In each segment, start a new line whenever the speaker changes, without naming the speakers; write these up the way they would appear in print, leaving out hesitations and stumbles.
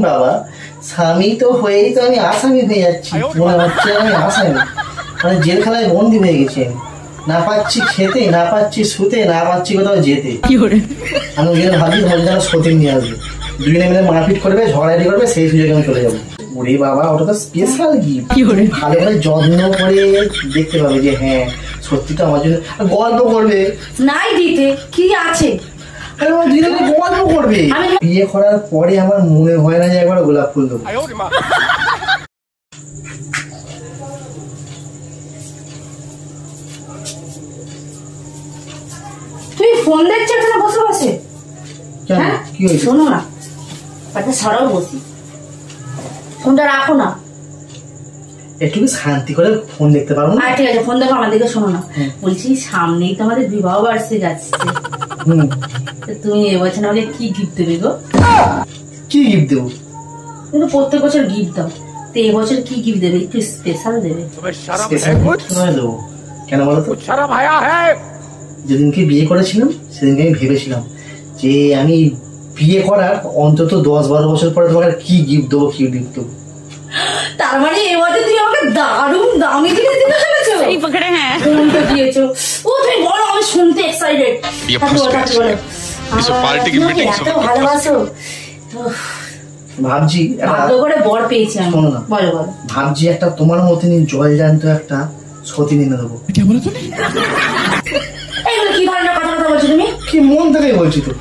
বাবা স্বামী তো হয়েই তো আমি আসামি হয়ে যাচ্ছি, মনে হচ্ছে আমি আসামি, মানে জেলখানায় বন্দি হয়ে গেছি। না পাচ্ছি খেতে, না পাচ্ছি শুতে, না পাচ্ছি কোথাও যেতে। আমি ওই জন্য ভাবছি তোমার যেন সতীন নিয়ে আসবে, দুজনে মিলে মারপিট করবে, ঝগড়াঝাটি করবে, সেই সুযোগে আমি চলে যাবো। ওরে বাবা, ওটা তো স্পেশাল গিফট, ভালো করে যত্ন করে দেখতে পাবে যে হ্যাঁ সত্যি তো আমার জন্য গল্প করবে।
নাই দিতে কি আছে,
গল্প করবে। বিয়ে করার পরে আমার মনে হয় না যে একবার গোলাপ ফুল দেবো।
তুই ফোন দেখছিস এখানে বসে বসে? হ্যাঁ
কি হয়েছে?
শোনো না, একটা সরাও বসি, ফোনটা রাখো না,
একটু শান্তি করে ফোন দেখতে পারবো না?
ঠিক আছে ফোন দেখো, আমার দিকে শোনো না। বলছি সামনেই তো আমাদের বিবাহ বার্ষিকী আসছে, তুমি এবছর আমাকে কি গিফট দেবে গো?
কি গিফট দেবো?
কিন্তু প্রত্যেক বছর গিফট দাও, তো এবছর কি গিফট দেবে? একটু স্পেশাল দেবে।
দেবো কেন বলো তো? যেদিনকে বিয়ে করেছিলাম সেদিনকে আমি ভেবেছিলাম যে আমি বিয়ে করার অন্তত 10-12 বছর পরে তোমাকে কি গিফট দেবো, কি গিফট দেবো।
তার মানে এবছর তুমি আমাকে দারুণ দামি জিনিস দিতে চলেছো। এই পকেটে হ্যাঁ কোনটা দিয়েছো? ও তুমি বলো, আমি শুনতে এক্সাইটেড। এত ভালোবাসো,
ভাবছি
ভাগ্য করে বর পেয়েছি আমি। বলো বলো।
ভাবছি একটা তোমার মতনই জল জানতো একটা সতী নিয়ে দেবো।
এগুলো কি ধরনের কথা বলছো তুমি?
কি মন থেকে বলছি তো,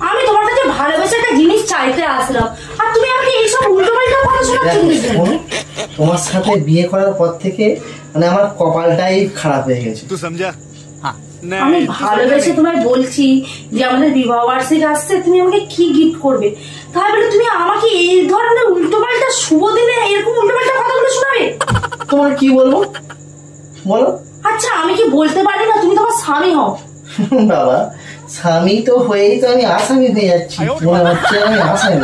আমি তোমার কাছে ভালোবেসে একটা জিনিস চাইতে আসলাম, আর তুমি আমাকে এইসব উল্টোপাল্টা কথা শোনাচ্ছ।
তোমার সাথে বিয়ে করার পর থেকে মানে আমার কপালটাই খারাপ হয়ে গেছে।
আমি ভালোবেসে তোমায় বলছি যে আমাদের বিবাহ বার্ষিকী আসছে, তুমি আমাকে কি গিফট করবে, তাই বলে তুমি আমাকে এই ধরনের উল্টোপাল্টা শুভ দিনে এরকম উল্টোপাল্টা কথাগুলো শোনাবে?
তোমার কি বলবো বলো?
আচ্ছা আমি কি বলতে পারি না তুমি তোমার স্বামী হও?
বাবা স্বামী তো হয়েই তো আমি আসামি হয়ে যাচ্ছি, মনে হচ্ছে আমি আসামি,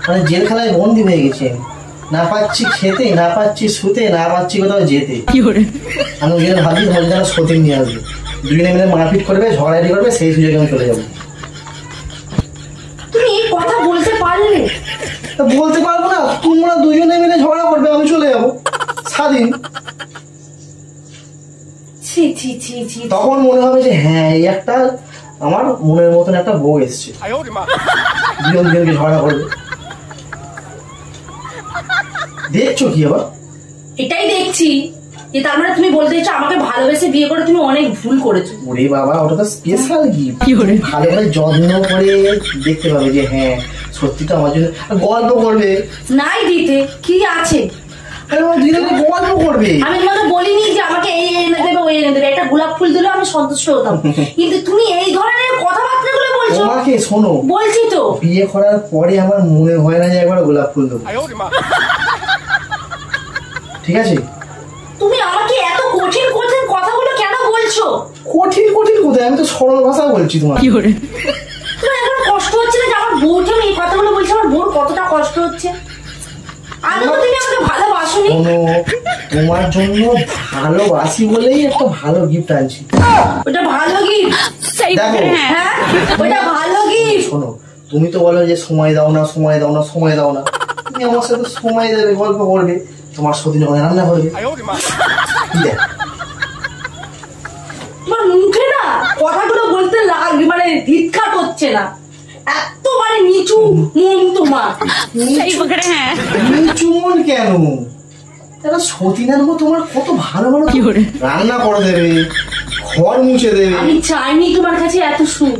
মানে জেলখানায় বন্দি হয়ে গেছি। না পাচ্ছি খেতে, না পাচ্ছি শুতে, না পাচ্ছি কোথাও যেতে। আমি ওই জন্য ভাবছি তোমার যেন সতীন নিয়ে আসবে, দুজনে মিলে মারপিট করবে, ঝগড়াঝাটি করবে, সেই সুযোগে আমি চলে যাবো।
তুমি এই কথা বলতে পারলে?
বলতে পারবো না, তোমরা দুজনে মিলে ঝগড়া করবে, আমি চলে যাবো স্বাধীন। তখন মনে হবে যে হ্যাঁ এই একটা আমার মনের মতন একটা বউ এসছে, দুজন দুজনকে ঝগড়া করবে। দেখছো কি আবার?
এটাই দেখছি যে তার মানে তুমি বলতে চাইছো আমাকে ভালোবেসে বিয়ে করে তুমি অনেক ভুল করেছো।
ওরে বাবা, ওটা তো স্পেশাল গিফট, ভালো করে যত্ন করে দেখতে পাবে যে হ্যাঁ সত্যি তো আমার জন্য গল্প করবে।
নাই দিতে কি আছে,
গল্প করবে।
আমি তোমাকে বলিনি যে আমাকে এই এনে দেবে ওই এনে দেবে, একটা গোলাপ ফুল দিলে আমি সন্তুষ্ট হতাম, কিন্তু তুমি এই ধরনের কথাবার্তা গুলো বলছো।
তোমাকে শোনো
বলছি তো,
বিয়ে করার পরে আমার মনে হয় না যে একবার গোলাপ ফুল দেবো। ঠিক আছে?
তুমি আমাকে এত কঠিন কঠিন কথাগুলো কেন বলছো?
কঠিন কঠিন কোথায়, আমি তো সরল ভাষা বলছি। তোমার
তোমার এখন কষ্ট হচ্ছে না যে আমার বউকে আমি এই কথাগুলো বলছি? আমার বউর কতটা কষ্ট হচ্ছে। আদৌ তুমি আমাকে ভালোবাসোনি?
তোমার জন্য ভালোবাসি বলেই একটা ভালো গিফট আনছি।
ওটা ভালো গিফট?
দেখো
হ্যাঁ ওটা ভালো গিফট।
শোনো, তুমি তো বলো যে সময় দাও না, সময় দাও না, সময় দাও না। তুমি আমার সাথে সময় দেবে, গল্প করবে, তোমার সতীন রান্না করবে।
তোমার মুখে না কথাগুলো বলতে মানে ধিৎকার হচ্ছে না, এত মানে নিচু মন তোমার।
নিচু মন কেন? সতীন আনবো, তোমার কত ভালো ভালো রান্না করে দেবে, ঘর মুছে দেবে।
আমি চাইনি তোমার কাছে এত সুখ,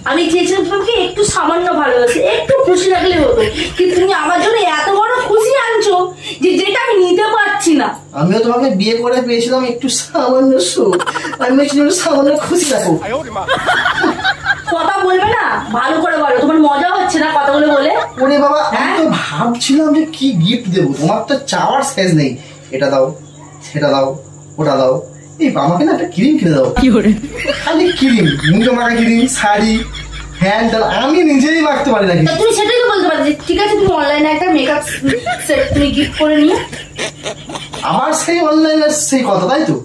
আমি চেয়েছিলাম তোমাকে একটু সামান্য ভালোবাসি, একটু খুশি লাগলে হতো, কিন্তু তুমি আমার জন্য এত বড় খুশি আনছো যে যেটা আমি নিতে পারছি না।
আমিও তোমাকে বিয়ে করে পেয়েছিলাম একটু সামান্য সুখ, আমি বলছিলাম সামান্য খুশি রাখো।
কথা বলবে না ভালো করে বলো, তোমার মজা হচ্ছে না কথাগুলো বলে?
ওরে বাবা, আমি তো ভাবছিলাম যে কি গিফট দেবো, তোমার তো চাওয়ার শেষ নেই, এটা দাও সেটা দাও ওটা দাও। এই আমাকে না একটা ক্রিম কিনে দাও, খালি ক্রিম, মুখে মাখা ক্রিম, শাড়ি, হ্যান্ড, আমি নিজেই মাখতে পারি না।
তুমি সেটাই তো বলতে পারো, ঠিক আছে তুমি অনলাইনে একটা মেকআপ সেট তুমি গিফট করে নিও।
আমার সেই অনলাইনের সেই কথা, তাই তো?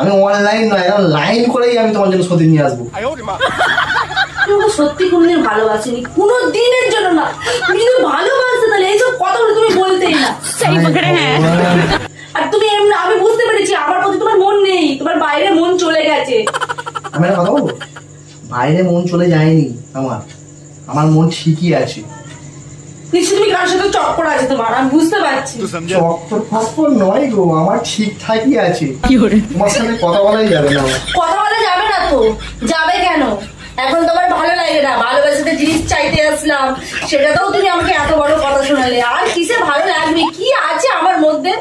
আমি অনলাইন নয়, লাইন করেই আমি তোমার জন্য সতীন নিয়ে আসবো।
তোমাকে সত্যি কোনোদিন ভালোবাসিনি, কোনো দিনের জন্য না। তুমি যদি ভালোবাসতে তাহলে এইসব কথাগুলো তুমি বলতেই না। আর তুমি এমনি, আমি বুঝতে পেরেছি আমার প্রতি তোমার মন নেই, তোমার বাইরে মন চলে গেছে।
আমি একটা কথা বলবো, বাইরে মন চলে যায়নি আমার মন ঠিকই আছে।
নিশ্চয় তুমি কার সাথে চক্কর আছে তোমার, আমি বুঝতে পারছি।
চক্কর ফক্কর নয় গো, আমার ঠিকঠাকই আছে। তোমার সাথে কথা বলাই যাবে না।
কথা বলা যাবে না তো? যাবে কেন? এখন তোমার ভালো লাগে না? ভালোবাসাতে জিনিস চাইতে আসলাম, সেটাতেও তুমি আমাকে এত বড় কথা শোনালে। আর কিসে ভালো লাগবে? কি আছে আমার মধ্যে?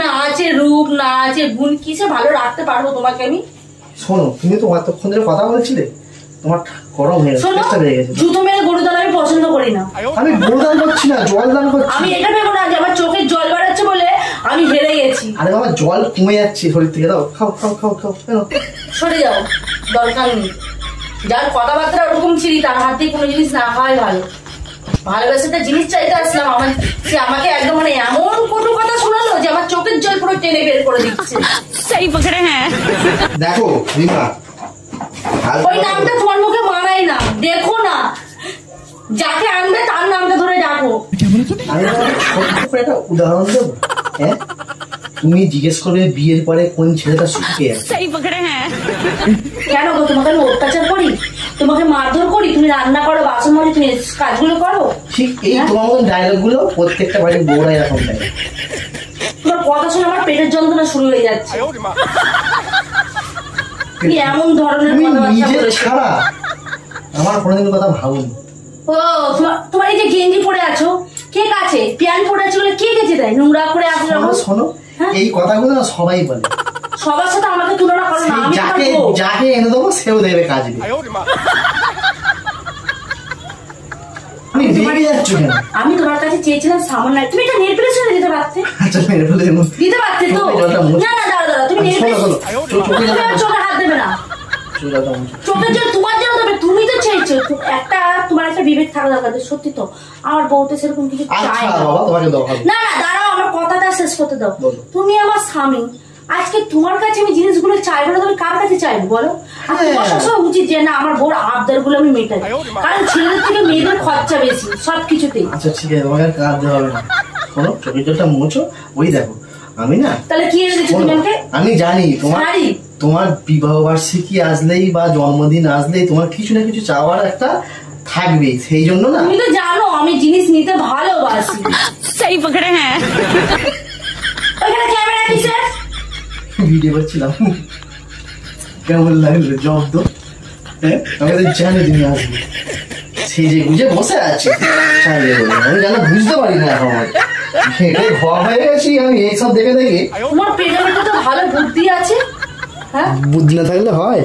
না আছে রূপ, না আছে গুণ, কিসে ভালো রাখতে পারবো তোমাকে আমি?
শোনো, তুমি তো এতক্ষণ ধরে কথা বলছিলে, তোমার গরম হয়ে গেছে।
জুতো মেরে গরু দান আমি পছন্দ করি না।
আমি গরু দান করছি না, জল দান করছি।
আমি এটা ভেবো না যে আমার চোখের জল বাড়াচ্ছে বলে আমি হেরে গেছি।
আরে বাবা, জল কমে যাচ্ছে শরীর থেকে, দাও খাও খাও খাও খাও।
সরে যাও, দরকার নেই। যার কথাবার্তা ওরকম ছিলি তার হাত দিয়ে কোনো জিনিস না খাওয়াই ভালো। ভালোবাসাতে জিনিস চাইতে আসলাম, সে আমাকে একদম মানে এমন কোনো কথা শোনালো যে আমার চোখের জল পুরো টেনে বের করে দিচ্ছে। সেই পকড়ে। হ্যাঁ
দেখো রিমা,
ওই নামটা তোমার মুখে মানায় না। দেখো না, যাকে আনবে তার নামটা ধরে ডাকো।
আমি ছোট্ট করে একটা উদাহরণ দেবো। হ্যাঁ, তুমি জিজ্ঞেস করবে বিয়ের পরে কোন ছেলেটা সুখে আছে।
কেন গো, তোমাকে আমি অত্যাচার করি, তোমাকে মারধর করি, তুমি রান্না করো, বাসন মাজো, তুমি কাজগুলো করো? ঠিক
এই তোমার মতন ডায়লগ গুলো প্রত্যেকটা বাড়ির বউরা এরকম দেয়।
তোমার কথা শুনে আমার পেটের যন্ত্রণা শুরু হয়ে যাচ্ছে। এমন ধরনের
নিজে ছাড়া আমার কোনোদিন কথা ভাবুনি।
ও তোমার এই যে গেঞ্জি পরে আছো, কে কাছে? প্যান্ট পরে আছো বলে কে গেছে দেয়? নোংরা করে আসলে
শোনো, এই কথাগুলো না সবাই বলে।
সবার সাথে আমাকে তুলনা করো না।
যাকে এনে দেবো সেও দেবে কাজ।
আমি তোমার কাছে চেয়েছিলাম সামান্য, তুমি একটা নেল পেলে ছেড়ে দিতে পারতে। দিতে পারতে তো? না না, দাঁড়া দাঁড়া, তুমি নেল পেলে চোখে হাত দেবে না। চোখের জন্য তোমার জন্য দেবে, তুমি তো চেয়েছো। একটা তোমার একটা বিবেক থাকা দরকার। সত্যি তো আমার বউতে সেরকম কিছু চাই না। না দাঁড়াও, আমার কথাটা শেষ করতে দাও। তুমি আমার স্বামী, আজকে তোমার কাছে আমি জিনিসগুলো চাইবো না, তুমি কার কাছে চাইবো বলো? আর তোমার সবসময় উচিত যে না আমার বউর আবদার গুলো আমি মেটাই, কারণ ছেলেদের থেকে মেয়েদের খরচা বেশি সবকিছুতেই।
আচ্ছা ঠিক আছে, তোমাকে কাঁদতে হবে না। শোনো, চোখের জলটা মুছো। ওই দেখো, আমি না
তাহলে কি এনে দিচ্ছি তুমি আমাকে?
আমি জানি তোমার বিবাহ বার্ষিকী আসলেই বা জন্মদিন আসলেই তোমার কিছু না কিছু চাওয়ার একটা থাকবেই, সেই জন্য না।
তুমি তো জানো আমি জিনিস নিতে ভালোবাসি। সেই পকড়ে। হ্যাঁ, ওইখানে ক্যামেরা কিসে?
ভিডিও করছিলাম। কেমন লাগলো জব্দ? হ্যাঁ, আমাদের জানি তুমি আসবে, সেই যে বুঝে বসে আছি। আমি জানো বুঝতে পারি না এখন, ঘর হয়ে গেছি আমি এইসব দেখে দেখে।
তোমার পেটের মধ্যে তো ভালো বুদ্ধি আছে। হ্যাঁ,
বুদ্ধি না থাকলে হয়?